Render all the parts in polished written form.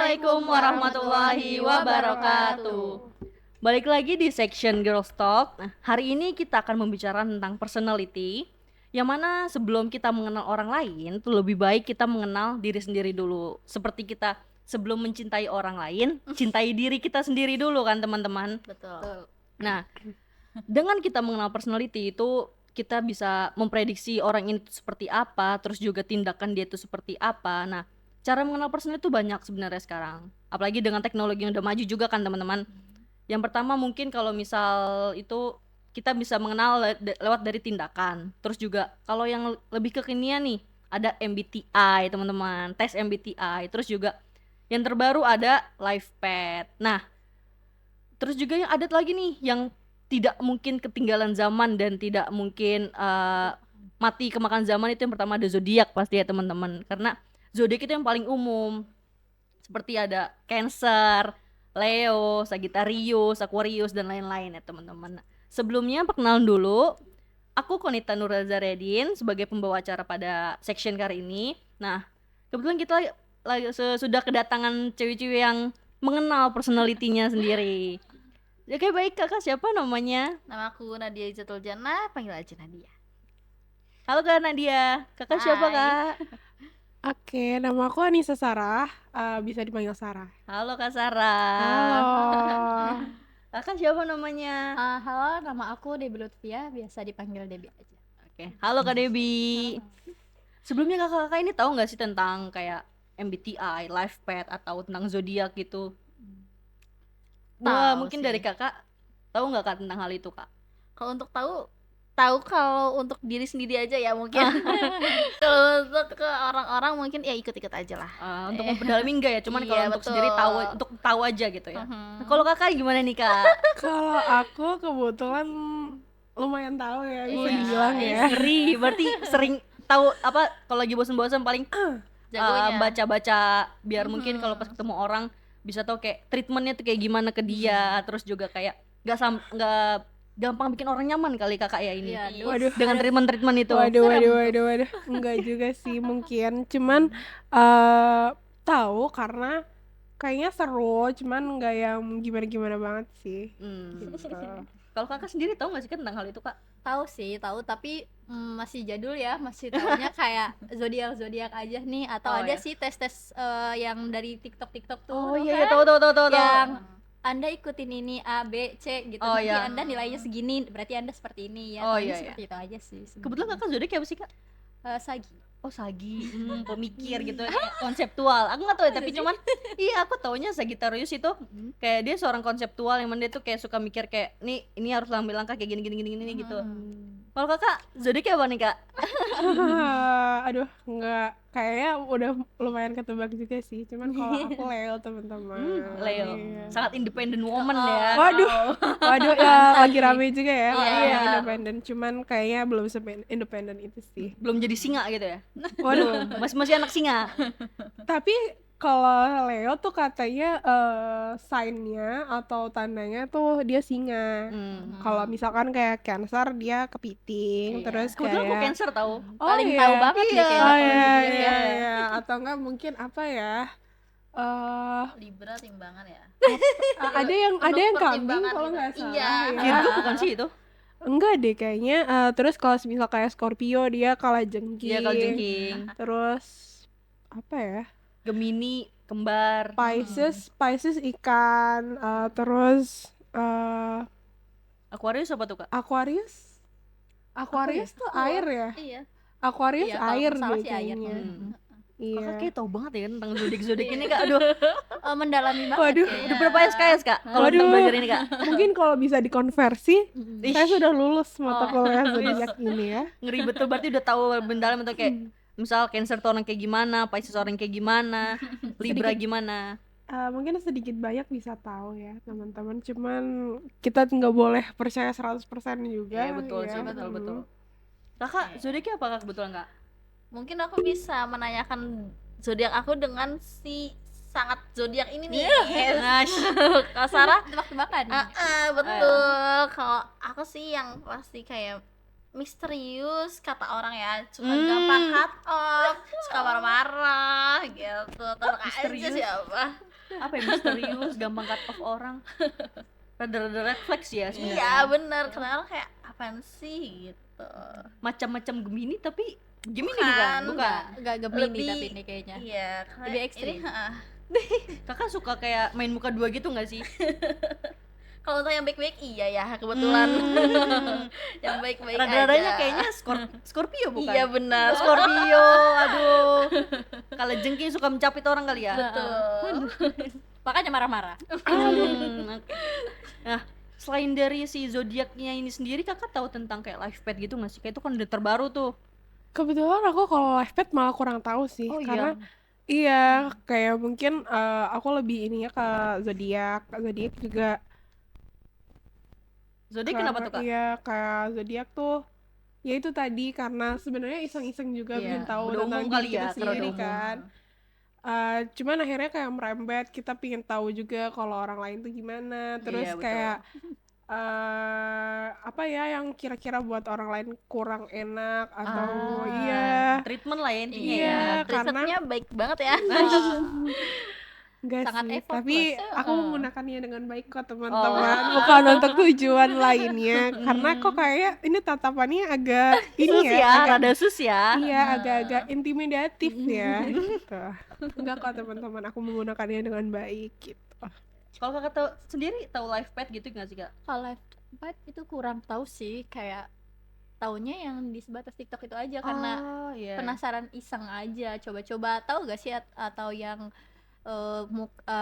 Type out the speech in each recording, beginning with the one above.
Assalamualaikum warahmatullahi wabarakatuh. Balik lagi di section Girls Talk. Nah, hari ini kita akan membicarakan tentang personality, yang mana sebelum kita mengenal orang lain tuh lebih baik kita mengenal diri sendiri dulu. Seperti kita sebelum mencintai orang lain, cintai diri kita sendiri dulu kan teman-teman. Betul. Nah, dengan kita mengenal personality itu kita bisa memprediksi orang ini tuh seperti apa, terus juga tindakan dia itu seperti apa. Nah, cara mengenal personality itu banyak sebenarnya sekarang. Apalagi dengan teknologi yang udah maju juga kan teman-teman. Yang pertama mungkin kalau misal itu kita bisa mengenal lewat dari tindakan. Terus juga kalau yang lebih kekinian nih ada MBTI teman-teman, tes MBTI. Terus juga yang terbaru ada Life Path. Nah, terus juga yang ada lagi nih yang tidak mungkin ketinggalan zaman dan tidak mungkin mati kemakan zaman, itu yang pertama ada zodiak pasti ya teman-teman. Karena zodiak itu yang paling umum. Seperti ada Cancer, Leo, Sagittarius, Aquarius dan lain-lain ya teman-teman. Sebelumnya perkenalan dulu, aku Konita Nurazaredin sebagai pembawa acara pada section kali ini. Nah, kebetulan kita sudah kedatangan cewek-cewek yang mengenal personalitinya sendiri. Oke, baik, kakak siapa namanya? Nama aku Nadia Izzatul Jannah, panggil aja Nadia. Halo Kak Nadia, kakak siapa Hai. Kak? Oke, nama aku Anissa Sarah, bisa dipanggil Sarah. Halo Kak Sarah. Halo. Kakak siapa namanya? Halo, nama aku Debbie Lutfia, biasa dipanggil Debbie aja. Oke, halo Kak Debbie. Sebelumnya kakak-kakak ini tahu nggak sih tentang kayak MBTI, Life Path atau tentang zodiak gitu? Wah, Tahu mungkin sih. dari kakak tahu nggak Kak tentang hal itu Kak? Kalau untuk tahu kalau untuk diri sendiri aja ya mungkin. Kalau untuk ke orang-orang mungkin ya ikut-ikut aja lah. Untuk memperdalami enggak ya, cuman Iya, kalau untuk betul. sendiri tahu, untuk tahu aja gitu ya. Mhm. Nah, kalau kakak gimana nih Kak? Kalau aku kebetulan lumayan tahu ya, bisa Iya. dibilang ya. Ngeri, berarti sering tahu apa kalau lagi bosan-bosan paling Jagonya. baca-baca biar mungkin kalau pas ketemu orang bisa tahu kayak treatmentnya tuh kayak gimana ke dia, terus juga kayak nggak gampang bikin orang nyaman kali kakak ya ini. Iya, Waduh. Dengan treatment itu. Waduh. Enggak juga sih mungkin, cuman tahu karena kayaknya seru, cuman nggak yang gimana-gimana banget sih. Hmm. Gitu. Kalau kakak sendiri tahu nggak sih Kak tentang hal itu Kak? Tahu tapi masih jadul ya, masih tahunya kayak zodiak aja nih, atau Oh, ada ya. sih tes yang dari TikTok tuh. Oh tau iya, kan? tahu. Yang Anda ikutin ini A, B, C gitu, Oh, nanti iya. Anda nilainya segini, berarti Anda seperti ini ya. Oh, Taunya iya, seperti itu aja sih. sebenarnya. Kebetulan kakak zodiak apa sih Kak? Sagi. Oh Sagi, pemikir gitu, kayak konseptual. Aku nggak tahu ya, tapi cuman iya aku taunya Sagittarius itu kayak dia seorang konseptual yang mana dia tuh kayak suka mikir kayak nih ini harus ambil langkah kayak gini gitu. Kalau kakak zodiaknya apa nih Kak? Aduh, nggak, kayaknya udah lumayan ketebak juga sih. Cuman kalau aku Leo teman-teman. Leo, Iya. sangat independent woman ya. Waduh ya lagi rame juga ya orang Iya. yang independen. Cuman kayaknya belum independen itu sih. Belum jadi singa gitu ya? Waduh. Masih anak singa. Tapi kalau Leo tuh katanya sign-nya atau tandanya tuh dia singa. Kalau misalkan kayak Cancer dia kepiting, terus Kebetulan aku kayak Cancer tahu. Paling iya. tahu banget nih kayaknya Oh kalau iya, gitu ya. iya. Atau enggak mungkin apa ya? Libra timbangan ya. Ada yang kambing pertimbangan kalau gitu. nggak salah. Iya. ya. Virgo bukan sih itu? Enggak deh kayaknya. Terus kalau misal kayak Scorpio dia kalajengking. Iya kalau jengking. Terus apa ya? Gemini, kembar. Pisces ikan. Terus Aquarius apa tuh Kak? Aquarius tuh air ya. Iya. Aquarius Iya, kalau air nggak salah deh sih air. kayaknya. Iya. Kakak kayak tahu banget ya tentang zodiak ini Kak. Aduh, Mendalami banget Waduh. kayaknya. udah berapa SKS Kak kalau Waduh. tentang belajar ini Kak? Mungkin kalau bisa dikonversi, Ih, saya sudah lulus mata kuliah zodiak ini ya. ngeri betul, berarti udah tahu mendalam atau kayak misal Cancer tuh orang kayak gimana, Pisces orang kayak gimana, Libra gimana. Mungkin sedikit banyak bisa tahu ya teman-teman, cuman kita nggak boleh percaya 100% juga. Iya betul ya. sih, betul. Kakak zodiaknya apa Kak kebetulan Kak? Mungkin aku bisa menanyakan zodiak aku dengan si sangat zodiak ini nih. Nah, Kalau Sarah, Tebak-tebakan. betul. Kalau aku sih yang pasti kayak misterius kata orang ya, suka gampang cut off, suka marah-marah gitu. Tebak aja Misterius. siapa? apa ya, misterius, gampang cut off orang. Rada-rada red flags ya sebenarnya. Iya bener, karena orang kayak apaan sih gitu. Macam-macam Gemini tapi Gemini bukan. Enggak Gemini Lebih- tapi ini kayaknya. Iya, karena Lebih ekstrim. Kakak suka kayak main muka dua gitu nggak sih? Kalau untuk yang baik-baik iya ya kebetulan. Yang baik-baik aja. Rada-radanya kayaknya Scorpio bukan? Iya benar. Scorpio, aduh. Kalau jengking suka mencapit orang kali ya. Betul. Makanya marah-marah. Oke. Nah, selain dari si zodiaknya ini sendiri, kakak tahu tentang kayak life path gitu nggak sih? Kayak itu kan udah terbaru tuh. Kebetulan aku kalau life path malah kurang tahu sih, Oh, iya. karena iya kayak mungkin aku lebih ininya ke zodiak juga. Zodiak kenapa tuh, Kak? Iya, kayak zodiak tuh ya itu tadi karena sebenarnya iseng-iseng juga Iya, pengen tahu udah tentang umum diri kali ya, kita karena udah sendiri umum. kan. Cuman akhirnya kayak merembet, kita pengen tahu juga kalau orang lain tuh gimana, terus Iya, betul. kayak apa ya yang kira-kira buat orang lain kurang enak atau iya Treatment lah ya intinya Iya, ya. karena- Risetnya baik banget ya. enggak Sangat sih, effortless. tapi aku menggunakannya dengan baik kok teman-teman, bukan untuk tujuan lainnya, karena kok kayak ini tatapannya agak ini Sus ya, ya, agak rada sus ya. iya agak-agak intimidatif ya gitu. Enggak kok teman-teman, aku menggunakannya dengan baik gitu. Kalau kakak tahu sendiri tahu life path gitu nggak sih, Kak? Kalau live path itu kurang tahu sih, kayak taunya yang di sebatas TikTok itu aja karena Oh, iya. penasaran iseng aja, coba-coba. Tahu gak sih atau yang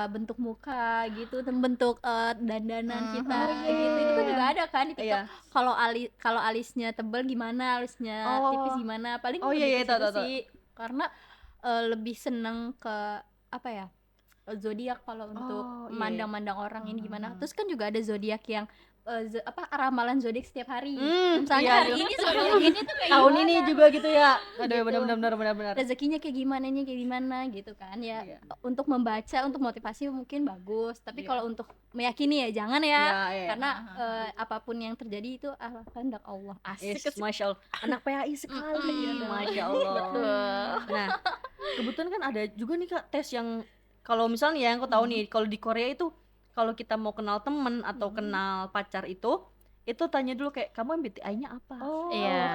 bentuk muka gitu, dan bentuk dandanan kita gitu, itu kan juga ada kan di TikTok. Iya. Kalau alisnya tebal gimana, alisnya tipis gimana, paling Oh, iya, lebih iya, ke situ tahu. sih. Karena lebih seneng ke apa ya, zodiak kalau untuk Oh, iya, iya. memandang-mandang orang ini gimana. Terus kan juga ada zodiak yang ramalan zodiak setiap hari. Iya, Misalnya hari iya. ini zodiak ini tuh kayak Tahun gimana, ini juga gitu ya. Aduh, Gitu. benar. rezekinya kayak gimana gitu kan ya. Iya. Untuk membaca, untuk motivasi mungkin bagus, tapi Iya. kalau untuk meyakini ya jangan ya. Iya. Karena apapun yang terjadi itu kehendak Allah. Asik. Yes, Masya Allah. Anak PAI sekali. Masya Allah. Nah, kebetulan kan ada juga nih, Kak, tes yang kalau misalnya ya, yang aku tahu nih, kalau di Korea itu kalau kita mau kenal temen atau kenal pacar itu tanya dulu kayak kamu MBTI-nya apa? Iya.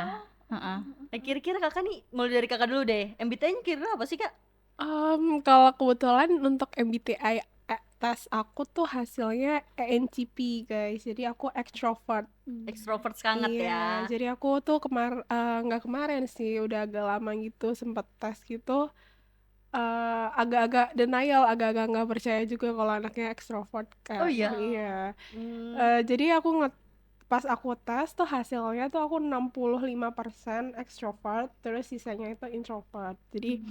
Heeh. Nah, kira-kira kakak nih, mulai dari kakak dulu deh. MBTI-nya kira-kira apa sih, Kak? Kalau kebetulan untuk MBTI tes aku tuh hasilnya ENTP guys, jadi aku extrovert. Extrovert sangat Iya, ya. jadi aku tuh nggak kemarin sih, udah agak lama gitu sempet tes gitu, agak-agak denial, agak-agak nggak percaya juga kalau anaknya extrovert kayak Oh, iya? iya. Hmm. Jadi pas aku tes tuh hasilnya tuh aku 65% extrovert, terus sisanya itu introvert. Jadi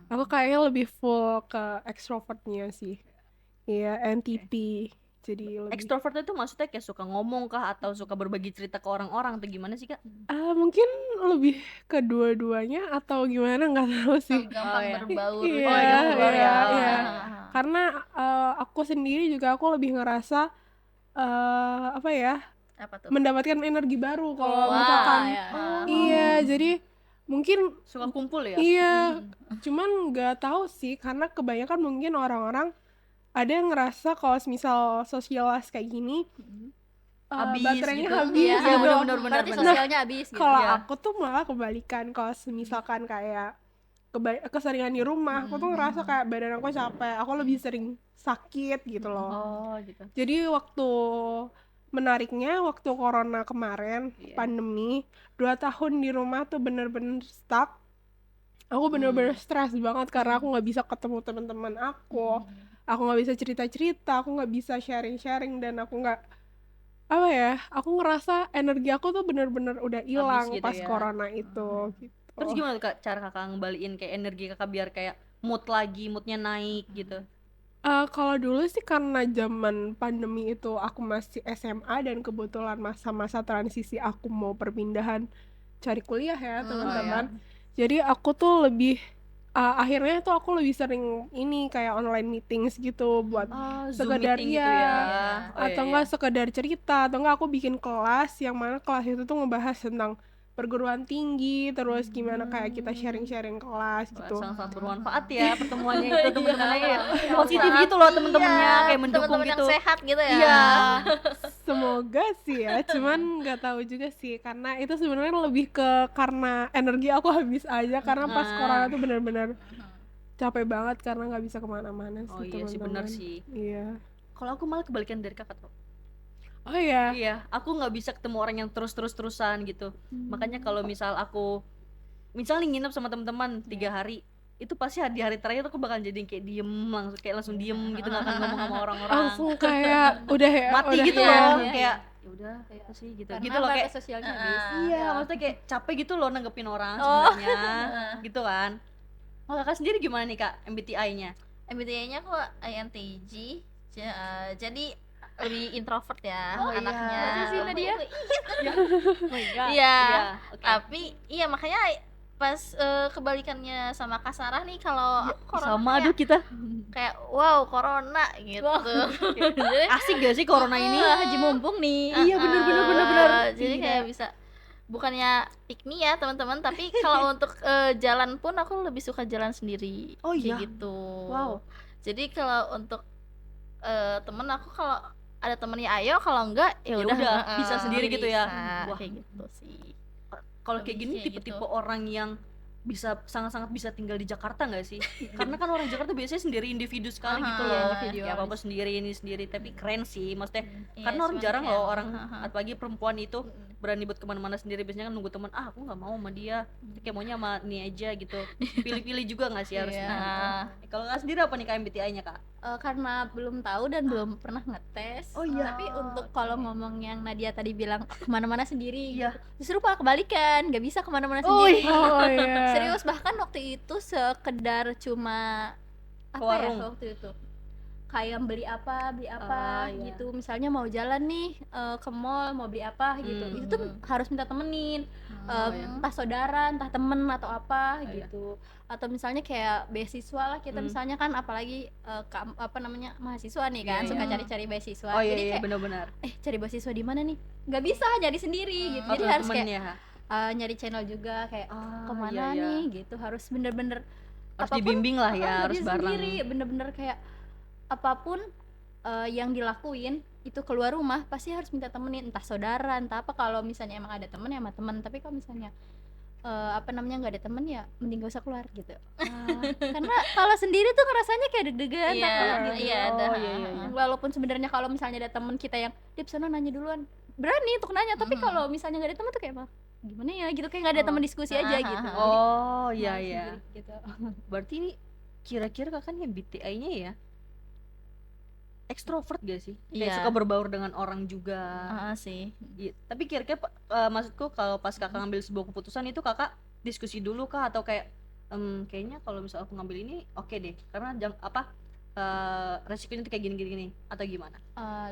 aku kayaknya lebih full ke extrovertnya sih. Iya, NTP. Jadi lebih Extrovert itu maksudnya kayak suka ngomong kah atau suka berbagi cerita ke orang-orang atau gimana sih, Kak? mungkin lebih kedua-duanya atau gimana nggak tahu sih. Gampang iya. berbaur. Iya, gampang berbaur ya. iya. Karena aku sendiri juga aku lebih ngerasa apa ya, Apa tuh? mendapatkan energi baru kalau Wah, misalkan ya. iya, jadi mungkin Suka kumpul ya? iya, cuman nggak tahu sih karena kebanyakan mungkin orang-orang ada yang ngerasa kalau misal sosialis kayak gini Habis baterainya gitu. habis Iya, gitu. benar. Berarti sosialnya habis gitu. Kalau Iya. aku tuh malah kebalikan, kalau misalkan kayak keseringan di rumah, aku tuh ngerasa kayak badan aku capek, aku lebih sering sakit gitu loh. Oh, gitu. Jadi menariknya waktu corona kemarin, Iya. pandemi, 2 tahun di rumah tuh bener-bener stuck. Aku bener-bener stres banget karena aku nggak bisa ketemu teman-teman aku nggak bisa cerita-cerita, aku nggak bisa sharing-sharing, dan aku nggak apa ya, aku ngerasa energi aku tuh bener-bener udah hilang gitu pas ya. corona itu gitu. Terus gimana tuh, Kak, cara kakak ngembaliin kayak energi kakak biar kayak moodnya naik gitu? Kalau dulu sih karena zaman pandemi itu aku masih SMA dan kebetulan masa-masa transisi aku mau perpindahan cari kuliah ya teman-teman. Jadi aku tuh lebih akhirnya tuh aku lebih sering ini kayak online meetings gitu buat Zoom sekedar meeting iya, gitu ya. Oh, atau iya, enggak sekedar cerita, atau enggak aku bikin kelas yang mana kelas itu tuh ngebahas tentang perguruan tinggi, terus gimana kayak kita sharing-sharing kelas gitu. Sangat-sangat bermanfaat ya pertemuannya itu, teman-temannya ya positif gitu loh, temen-temennya kayak mendukung teman-teman gitu. yang sehat gitu ya. Iya. Semoga sih ya, cuman nggak tahu juga sih karena itu sebenarnya lebih ke karena energi aku habis aja karena pas corona tuh benar-benar capek banget karena nggak bisa kemana-mana sih Oh iya sih, benar teman-teman. sih. Iya. Kalau aku malah kebalikan dari kakak tuh. Oh iya. Iya, aku nggak bisa ketemu orang yang terus-terusan gitu. Makanya kalau misal aku nih nginep sama teman-teman 3 hari, itu pasti di hari terakhir aku bakal jadi kayak langsung diem gitu, nggak akan ngomong sama orang-orang. Langsung kayak udah ya, Mati udah gitu ya. loh, Iya. kayak ya udah apa sih gitu. Karena Gitu loh kayak batas sosialnya habis. iya, maksudnya kayak capek gitu loh nanggepin orang sebenarnya. Gitu kan. Oh, kakak sendiri gimana nih kak MBTI-nya? MBTI-nya aku INTJ. Jadi lebih introvert ya Oh, iya. anaknya. Masa sih, Nadia? Iya. Iya, oke. Tapi iya makanya pas kebalikannya sama Kak Sarah nih, kalau aku corona Sama kayak, aduh kita. kayak wow corona gitu. Jadi Asik gak sih corona ini? Haji mumpung nih. Iya, bener. Jadi Gila. kayak bisa, bukannya pick me ya teman-teman, tapi kalau untuk jalan pun aku lebih suka jalan sendiri. Oh, Kayak iya? gitu. Wow. Jadi kalau untuk temen aku, kalau ada temennya ayo, kalau enggak ya Ya udah udah, bisa sendiri gitu ya. bisa. Wah. Kayak gitu sih. Kalau kayak gini Lebih kayak tipe-tipe gitu. orang yang bisa sangat-sangat bisa tinggal di Jakarta nggak sih? Karena kan orang Jakarta biasanya sendiri individu sekali gitu loh. individualis. Ya apa-apa sendiri ini sendiri, tapi keren sih maksudnya. Iya, Karena orang cuman jarang kayak, loh orang, apalagi perempuan itu berani buat kemana-mana sendiri. Biasanya kan nunggu teman, aku nggak mau sama dia, kayak maunya sama ini aja gitu. Pilih-pilih juga nggak sih harusnya? Iya. Kalau kak sendiri apa nih kak MBTI-nya kak? Karena belum tahu dan belum pernah ngetes. Oh, iya. Tapi untuk kalau ngomong yang Nadia tadi bilang kemana-mana sendiri, Iya. justru malah kebalikan, nggak bisa kemana-mana Oh, sendiri. Oh iya. Serius, bahkan waktu itu sekedar cuma Ke apa warung. ya waktu itu, kayak beli apa Iya. gitu. Misalnya mau jalan nih ke mall, mau beli apa gitu, itu tuh harus minta temenin, entah saudara, entah temen atau apa iya. gitu. Atau misalnya kayak beasiswa lah, kita misalnya kan apalagi apa namanya, mahasiswa nih kan, Iya, suka iya. cari-cari beasiswa. Oh iya Jadi iya kayak benar-benar. cari beasiswa di mana nih, nggak bisa nyari sendiri gitu. Jadi Harus harus kayak temennya. nyari channel juga kayak kemana iya, iya. nih gitu, harus bener-bener Harus apapun, dibimbing lah ya, nggak harus bisa bareng. sendiri, bener-bener kayak apapun yang dilakuin itu keluar rumah pasti harus minta temenin, entah saudara entah apa. Kalau misalnya emang ada temen ya sama temen, tapi kalau misalnya apa namanya nggak ada temen ya mending gak usah keluar gitu. Karena kalau sendiri tuh ngerasanya kayak deg-degan, Iya, takut gitu. iya, ada. Oh, iya, iya. Walaupun sebenarnya kalau misalnya ada temen kita yang dia sana nanya duluan, berani untuk nanya, tapi kalau misalnya nggak ada temen tuh kayak mah gimana ya gitu, kayak nggak ada temen diskusi aja gitu. Oh Jadi, iya malas iya. sendiri gitu. Berarti ini kira-kira kakak nih MBTI-nya ya ekstrovert gak sih? Kayak Iya. suka berbaur dengan orang juga. Sih. Iya. Tapi kira-kira maksudku kalau pas kakak ngambil sebuah keputusan itu kakak diskusi dulu kah atau kayak kayaknya kalau misal aku ngambil ini oke deh karena resikonya tuh kayak gini atau gimana?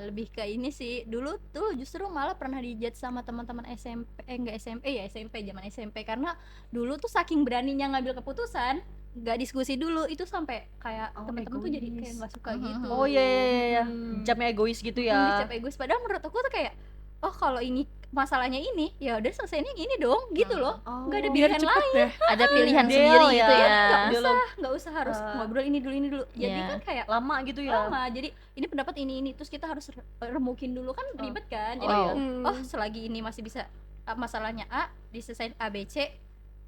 Lebih ke ini sih, dulu tuh justru malah pernah dijudge sama teman-teman SMP, enggak SMP ya, SMP, zaman SMP, karena dulu tuh saking beraninya ngambil keputusan nggak diskusi dulu, itu sampai kayak teman-teman tuh jadi kayak nggak suka gitu. Oh iya iya iya. Jamnya egois gitu ya. Dicap egois, padahal menurut aku tuh kayak oh kalau ini masalahnya ini ya udah selesaiin yang ini dong gitu loh, nggak ada Biar pilihan cepet lain. deh. Ada pilihan Deal sendiri ya. gitu ya. nggak usah harus ngobrol ini dulu jadi Iya. kan kayak Lama gitu ya. lama, jadi ini pendapat ini terus kita harus remukin dulu kan, ribet kan. Jadi Oh, oh selagi ini masih bisa masalahnya A diselesain A B C,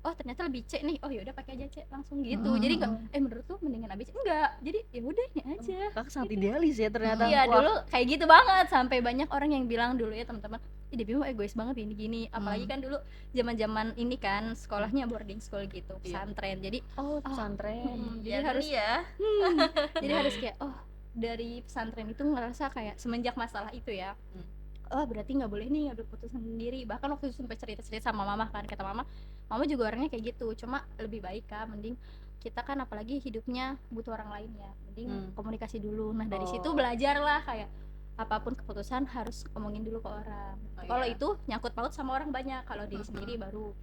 oh ternyata lebih C nih, oh yaudah pakai aja C langsung gitu. Jadi nggak menurut tuh mendingan A B C, enggak, jadi ya udah ini aja. Kakak sangat idealis ya ternyata. Iya Wah. dulu kayak gitu banget, sampai banyak orang yang bilang dulu ya teman-teman, ih Debbie mah egois banget gini apalagi kan dulu zaman-zaman ini kan sekolahnya boarding school gitu, pesantren. Jadi Oh pesantren. jadi Ya, harus ya. jadi harus kayak oh dari pesantren itu ngerasa kayak semenjak masalah itu ya, oh berarti nggak boleh nih ngambil keputusan sendiri. Bahkan waktu itu sampai cerita-cerita sama mama kan, kata mama juga orangnya kayak gitu, cuma lebih baik kan mending kita kan apalagi hidupnya butuh orang lain ya, mending komunikasi dulu. Nah dari situ belajar lah kayak apapun keputusan harus ngomongin dulu ke orang. Kalau itu nyangkut paut sama orang banyak, kalau diri sendiri baru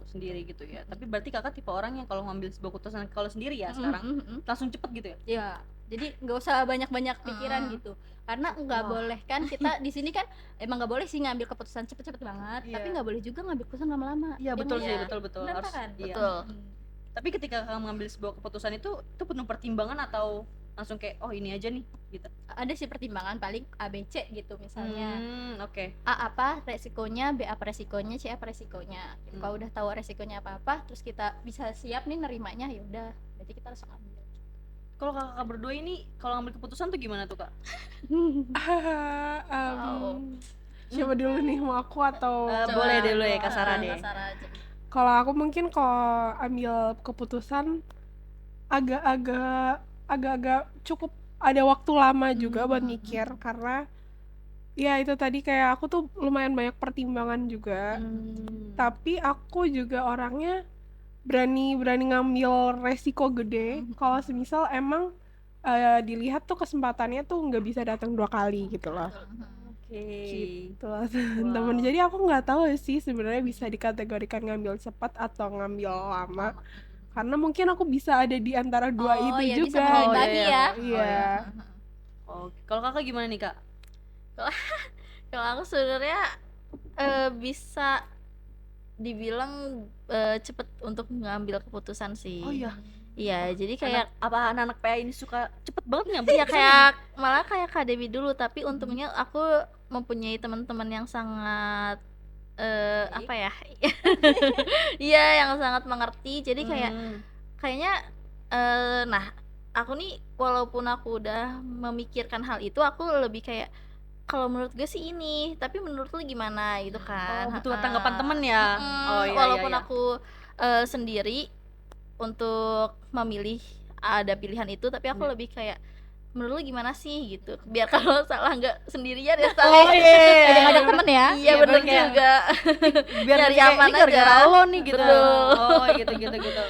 Sendiri gitu ya. Tapi berarti kakak tipe orang yang kalau ngambil sebuah keputusan kalau sendiri ya sekarang langsung cepet gitu ya? ya Jadi nggak usah banyak-banyak pikiran gitu. Karena nggak Wah. boleh kan kita di sini kan emang nggak boleh sih ngambil keputusan cepet-cepet banget, Iya. tapi nggak boleh juga ngambil keputusan lama-lama. Iya Ya betul nggak sih, sih? betul Bener harus kan? iya. Betul. Tapi ketika kamu mengambil sebuah keputusan itu penuh pertimbangan atau langsung kayak oh ini aja nih gitu. Ada sih pertimbangan paling A B C gitu misalnya. Oke. A apa resikonya, B apa resikonya, C apa resikonya. Hmm. Kalau udah tahu resikonya apa-apa, terus kita bisa siap nih nerimanya, ya udah, berarti kita langsung ambil. Kalau kakak berdua ini kalau ngambil keputusan tuh gimana tuh kak? Siapa dulu nih, mau aku atau Boleh dulu ya Kak Sarah deh. Kak Sarah aja. kalau aku mungkin kalau ambil keputusan agak-agak cukup ada waktu lama juga buat mikir, karena ya itu tadi kayak aku tuh lumayan banyak pertimbangan juga. Tapi aku juga orangnya berani ngambil resiko gede kalau semisal emang dilihat tuh kesempatannya tuh nggak bisa datang 2 kali gitu loh. Oke. Gitu lah teman-teman. Jadi aku nggak tahu sih sebenarnya bisa dikategorikan ngambil cepat atau ngambil lama. Karena mungkin aku bisa ada di antara dua itu ya juga. bisa bagi ya. Iya. Oke. Kalau kakak gimana nih kak? Kalau aku sebenarnya bisa dibilang cepet untuk ngambil keputusan sih. Oh iya. Iya, jadi kayak Anak-anak PA ini suka cepet banget ngambil ya keputusan kayak malah kayak Kak Dewi dulu, tapi untungnya aku mempunyai teman-teman yang sangat apa ya? Iya, yang sangat mengerti. Jadi kayak kayaknya nah, aku nih walaupun aku udah memikirkan hal itu, aku lebih kayak kalau menurut gue sih ini, tapi menurut lu gimana gitu kan. Oh, butuh tanggapan temen ya. Oh iya Walaupun iya. aku sendiri untuk memilih ada pilihan itu, tapi aku lebih kayak menurut lu gimana sih gitu, biar kalau salah nggak sendirian ya salah. Oh iya. Jangan ada temen ya. Iya bener kayak- juga. Biar Nyari kayak, aman ini gara-gara aja. lo nih gitu. Betul. Oh gitu.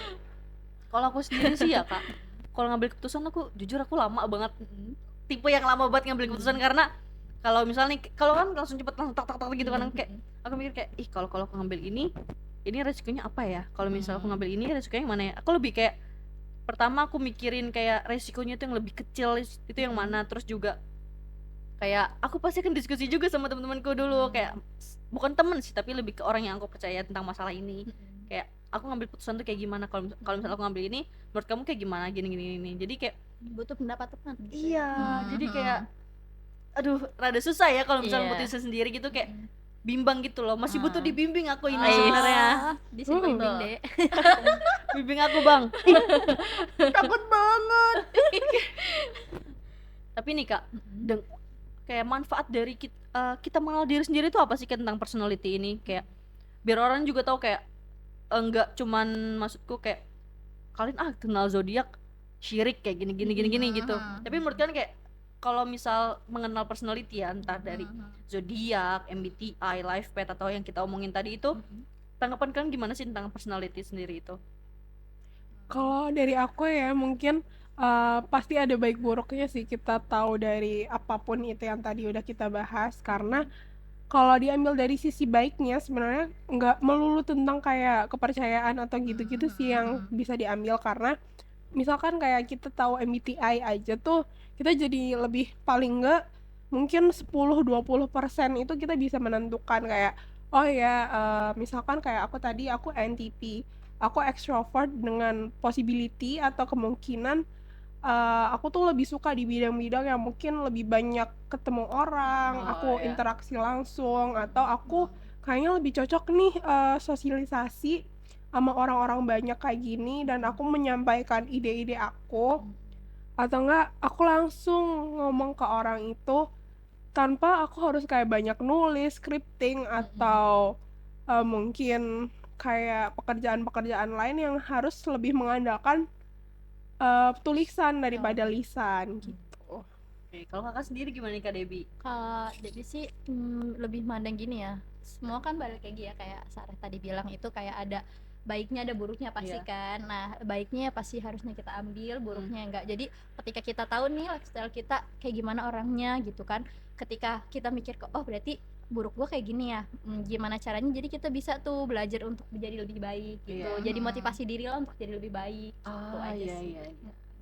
Kalau aku sendiri sih ya kak, kalau ngambil keputusan aku jujur aku lama banget. Tipe yang lama banget ngambil keputusan karena kalau misalnya kalau kan langsung cepet langsung tak gitu kan kayak aku mikir kayak kalau aku ngambil ini resikonya apa ya? Kalau misalnya aku ngambil ini resikonya yang mana ya? Aku lebih kayak pertama aku mikirin kayak resikonya itu yang lebih kecil itu yang mana, terus juga kayak aku pasti akan diskusi juga sama teman-temanku dulu, kayak bukan temen sih tapi lebih ke orang yang aku percaya tentang masalah ini. Kayak aku ngambil keputusan tuh kayak gimana, kalau misalnya aku ngambil ini menurut kamu kayak gimana gini. Jadi kayak Butuh pendapat teman. iya, jadi kayak aduh rada susah ya kalau misalnya Iya. mutusin sendiri gitu, kayak bimbang gitu loh, masih butuh dibimbing aku ini Iya. sebenarnya. Di sini bimbing deh. Bimbing aku bang. Takut banget. Tapi nih kak, kayak manfaat dari kita mengenal diri sendiri itu apa sih Kak, tentang personality ini, kayak biar orang juga tahu kayak enggak cuman maksudku kayak kalian kenal zodiak syirik kayak gini gitu. Tapi menurut kalian kayak kalau misal mengenal personality ya, entah dari zodiak, MBTI, life path atau yang kita omongin tadi itu, tanggapan kalian gimana sih tentang personality sendiri itu? Kalau dari aku ya mungkin pasti ada baik buruknya sih kita tahu dari apapun itu yang tadi udah kita bahas, karena kalau diambil dari sisi baiknya sebenarnya nggak melulu tentang kayak kepercayaan atau gitu-gitu sih yang bisa diambil, karena misalkan kayak kita tahu MBTI aja tuh kita jadi lebih paling nggak mungkin 10-20% itu kita bisa menentukan kayak oh ya misalkan kayak aku INTP, aku extrovert dengan possibility atau kemungkinan aku tuh lebih suka di bidang-bidang yang mungkin lebih banyak ketemu orang, aku interaksi langsung, atau aku kayaknya lebih cocok nih sosialisasi sama orang-orang banyak kayak gini, dan aku menyampaikan ide-ide aku, atau enggak aku langsung ngomong ke orang itu tanpa aku harus kayak banyak nulis, scripting, atau mungkin kayak pekerjaan-pekerjaan lain yang harus lebih mengandalkan tulisan daripada lisan gitu. Oke, kalau kakak sendiri gimana nih Kak Debbie? Kalau jadi sih lebih mandang gini ya, semua kan balik lagi ya kayak Sarah tadi bilang itu kayak ada baiknya ada buruknya pasti kan. Nah baiknya pasti harusnya kita ambil, buruknya enggak. Jadi ketika kita tahu nih lifestyle kita kayak gimana orangnya gitu kan, ketika kita mikir ke oh berarti buruk gua kayak gini ya, gimana caranya, jadi kita bisa tuh belajar untuk menjadi lebih baik gitu. Jadi motivasi diri lah untuk jadi lebih baik gitu aja sih.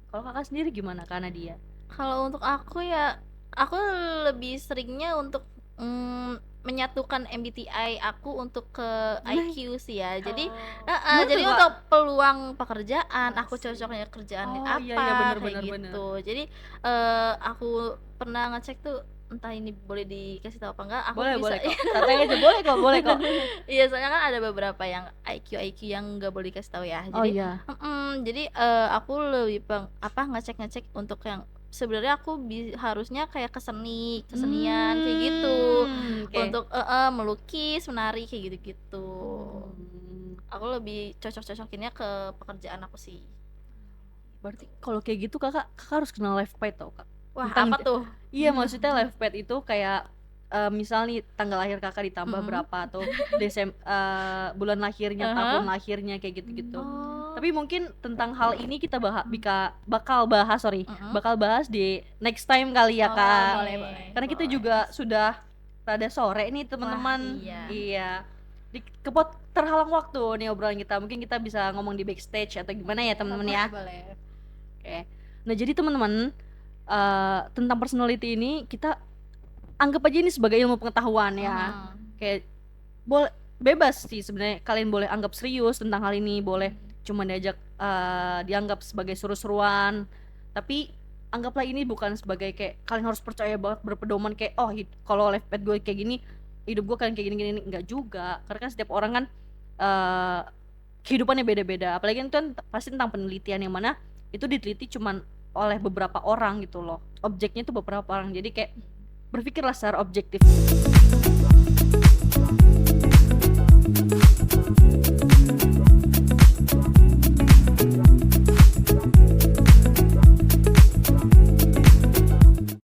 Kalau Kakak sendiri gimana Kak Nadia? Kalau untuk aku ya, aku lebih seringnya untuk menyatukan MBTI aku untuk ke IQ sih ya. Jadi Gimana jadi tuh, Kak? untuk peluang pekerjaan, aku Asik. cocoknya kerjaan Oh, iya, apa iya, bener, kayak bener, bener. gitu. Jadi aku pernah ngecek tuh, entah ini boleh dikasih tahu apa enggak, aku Boleh, bisa boleh kok. Santai aja, boleh kok, boleh kok. iya, soalnya kan ada beberapa yang IQ yang nggak boleh dikasih tahu ya. Oh Jadi iya. jadi aku lebih ngecek-ngecek untuk yang sebenarnya aku harusnya kayak kesenian kayak gitu. Oke. Untuk melukis, menari kayak gitu-gitu. Aku lebih cocok-cocokinnya ke pekerjaan aku sih. Berarti kalau kayak gitu kakak harus kenal life path tau Kak. Wah, Tentang apa tuh? Iya, maksudnya life path itu kayak misal nih tanggal lahir kakak ditambah berapa atau bulan lahirnya, tahun lahirnya kayak gitu-gitu. Oh. Tapi mungkin tentang hal ini kita bakal bahas di next time kali ya Kak. boleh, boleh. Karena kita juga sudah rada sore nih teman-teman. Wah, iya. Iya. Terhalang waktu nih obrolan kita. Mungkin kita bisa ngomong di backstage atau gimana ya teman-teman ya. Boleh. Oke. Nah, jadi teman-teman tentang personality ini kita anggap aja ini sebagai ilmu pengetahuan ya. Kayak boleh bebas sih sebenarnya, kalian boleh anggap serius tentang hal ini, boleh cuma dianggap sebagai seru-seruan. Tapi anggaplah ini bukan sebagai kayak kalian harus percaya banget berpedoman kayak kalau life path gue kayak gini, hidup gue kan kayak gini-gini. Enggak juga. Karena kan setiap orang kan kehidupannya beda-beda. Apalagi itu kan pasti tentang penelitian yang mana itu diteliti cuman oleh beberapa orang gitu loh. Objeknya itu beberapa orang. Jadi kayak berpikirlah secara objektif.